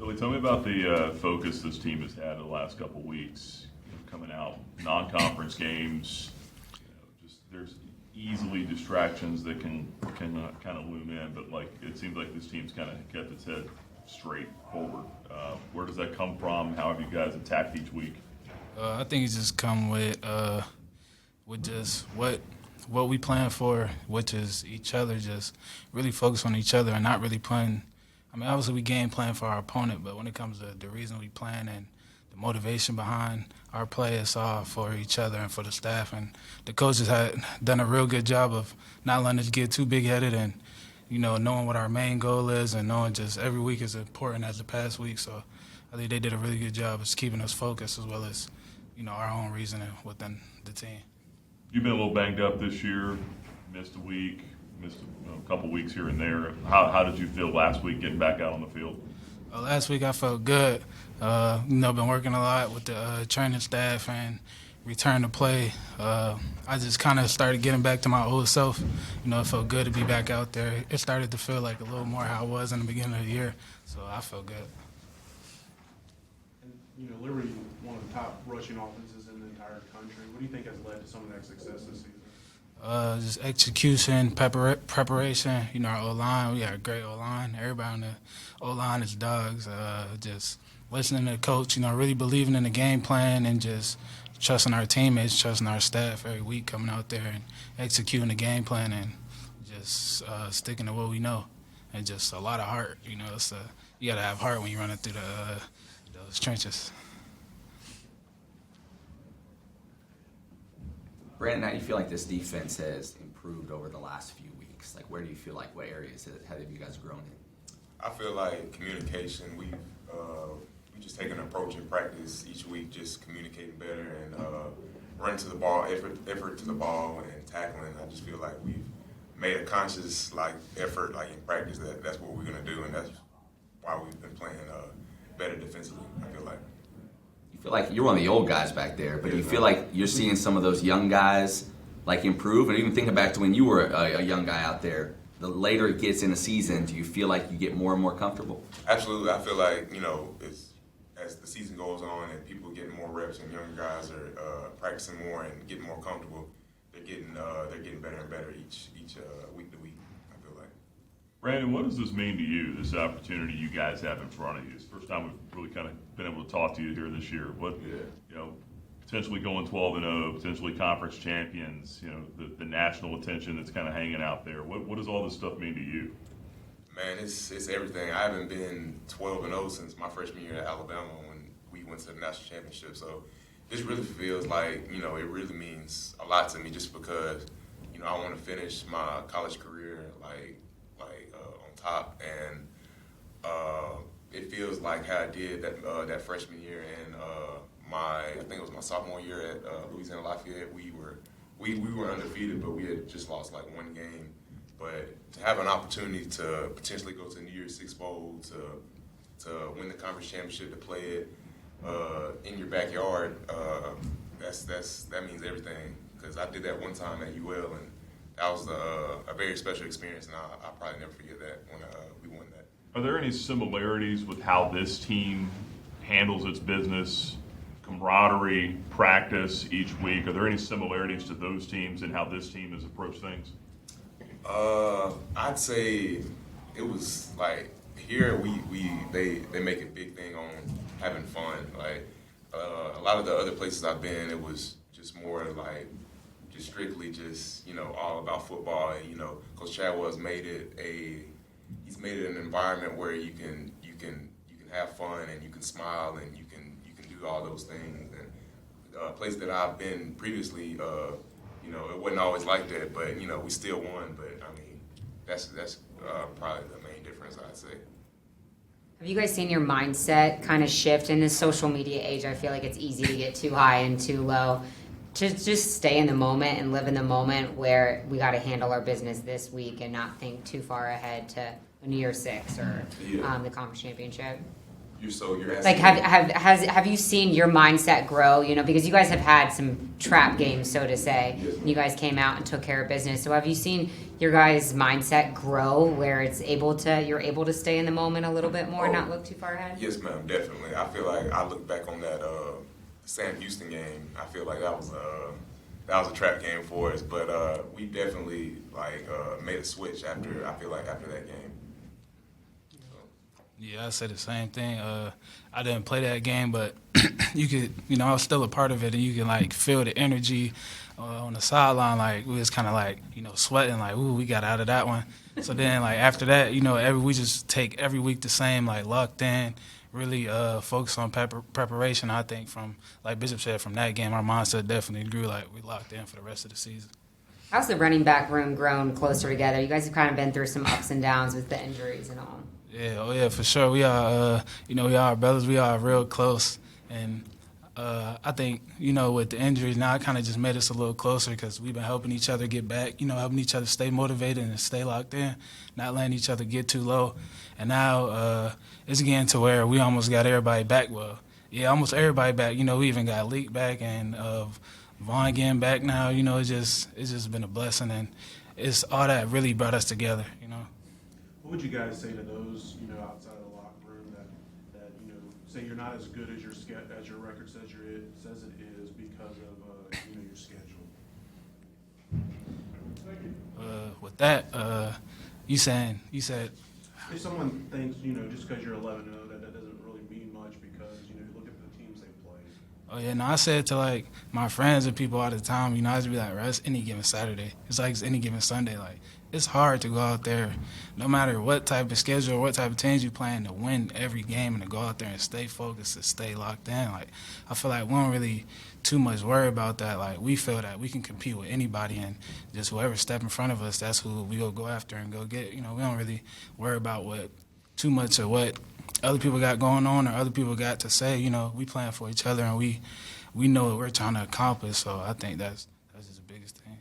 Billy, tell me about the focus this team has had the last couple weeks, coming out, non-conference games. Just there's easily distractions that can kind of loom in, but like it seems like this team's kind of kept its head straight forward. Where does that come from? How have you guys attacked each week? I think it's just come with just what we plan for, which is each other. Just really focus on each other and not really playing. I mean, obviously we game plan for our opponent, but when it comes to the reason we plan and the motivation behind our play, it's all for each other and for the staff. And the coaches had done a real good job of not letting us get too big-headed and, knowing what our main goal is and knowing just every week is important as the past week. So I think they did a really good job of just keeping us focused as well as, our own reasoning within the team. You've been a little banged up this year, missed a week, missed a couple weeks here and there. How did you feel last week getting back out on the field? Last week I felt good. Been working a lot with the training staff and return to play. I just kind of started getting back to my old self. It felt good to be back out there. It started to feel like a little more how I was in the beginning of the year, so I felt good. And, Liberty, one of the top rushing offenses in the entire country. What do you think has led to some of that success this season? Just execution, preparation. Our O-line, we got a great O-line. Everybody on the O-line is dogs. Just listening to the coach, really believing in the game plan and just trusting our teammates, trusting our staff every week, coming out there and executing the game plan and just sticking to what we know. And just a lot of heart. You got to have heart when you're running through those trenches. Brandon, how do you feel like this defense has improved over the last few weeks? Like, where do you feel like, what areas have you guys grown in? I feel like communication, we just take an approach in practice each week, just communicating better and running to the ball, effort to the ball and tackling. I just feel like we've made a conscious effort in practice that's what we're going to do, and that's why we've been playing better defensively, I feel like. You feel like you're one of the old guys back there, but do you feel like you're seeing some of those young guys improve? And even thinking back to when you were a young guy out there, the later it gets in the season, do you feel like you get more and more comfortable? Absolutely. I feel like, as the season goes on and people get more reps and younger guys are practicing more and getting more comfortable, they're getting better and better each week to week, I feel like. Brandon, what does this mean to you, this opportunity you guys have in front of you? It's the first time we've really kind of been able to talk to you here this year. Potentially going 12-0, potentially conference champions, the national attention that's kind of hanging out there. What does all this stuff mean to you? Man, it's everything. I haven't been 12-0 since my freshman year at Alabama when we went to the national championship. So this really feels like, it really means a lot to me just because, I want to finish my college career on top, and it feels like how I did that freshman year and I think it was my sophomore year at Louisiana Lafayette. We were undefeated, but we had just lost one game. But to have an opportunity to potentially go to the New Year's Six Bowl, to win the conference championship, to play it in your backyard, that means everything. Because I did that one time at UL, and that was a very special experience, and I'll probably never forget that when we won that. Are there any similarities with how this team handles its business, camaraderie, practice each week? Are there any similarities to those teams and how this team has approached things? I'd say it was here they make a big thing on having fun. A lot of the other places I've been, it was just more just strictly all about football. And Coach Chadwell's made it an environment where you can have fun and you can smile and you can do all those things. And a place that I've been previously, it wasn't always like that, but we still won. But I mean, that's probably the main difference, I'd say. Have you guys seen your mindset kind of shift in this social media age? I feel like it's easy to get too high and too low. To just stay in the moment and live in the moment where we got to handle our business this week and not think too far ahead to a New Year's Six or the conference championship. You're asking Like, have you seen your mindset grow? You know, because you guys have had some trap games, so to say. Yes. And you guys came out and took care of business. So have you seen your guys' mindset grow, where you're able to stay in the moment a little bit more, and not look too far ahead? Yes, ma'am, definitely. I feel like I look back on that Sam Houston game. I feel like that was a trap game for us, but we definitely made a switch after that game. Yeah, I said the same thing. I didn't play that game, but you could, I was still a part of it, and you can like feel the energy on the sideline. Like we was kind of like, sweating, like, ooh, we got out of that one. So then, like after that, we just take every week the same, like locked in, really focus on preparation. I think from, like Bishop said, from that game, our mindset definitely grew. Like we locked in for the rest of the season. How's the running back room grown closer together? You guys have kind of been through some ups and downs with the injuries and all. Yeah, oh yeah, for sure. We are, we are brothers. We are real close, and I think, with the injuries now, it kind of just made us a little closer because we've been helping each other get back. Helping each other stay motivated and stay locked in, not letting each other get too low. And it's getting to where we almost got everybody back. Well, yeah, almost everybody back. We even got Leak back and Vaughn getting back now. It's just been a blessing, and it's all that really brought us together. What would you guys say to those, outside of the locker room that say you're not as good as your record says it is because of your schedule? With that, you said If someone thinks just because you're 11-0 that doesn't really mean much because you look at the teams they play. oh yeah, no, I said to like my friends and people all the time, I just be like, right, it's any given Saturday. It's like it's any given Sunday. Like it's hard to go out there, no matter what type of schedule or what type of teams you playing, to win every game and to go out there and stay focused, to stay locked in. Like I feel like we don't really too much worry about that. Like we feel that we can compete with anybody, and just whoever step in front of us, that's who we go after and go get. We don't really worry about too much of what other people got going on or other people got to say. We playing for each other, and we know what we're trying to accomplish. So I think that's just the biggest thing.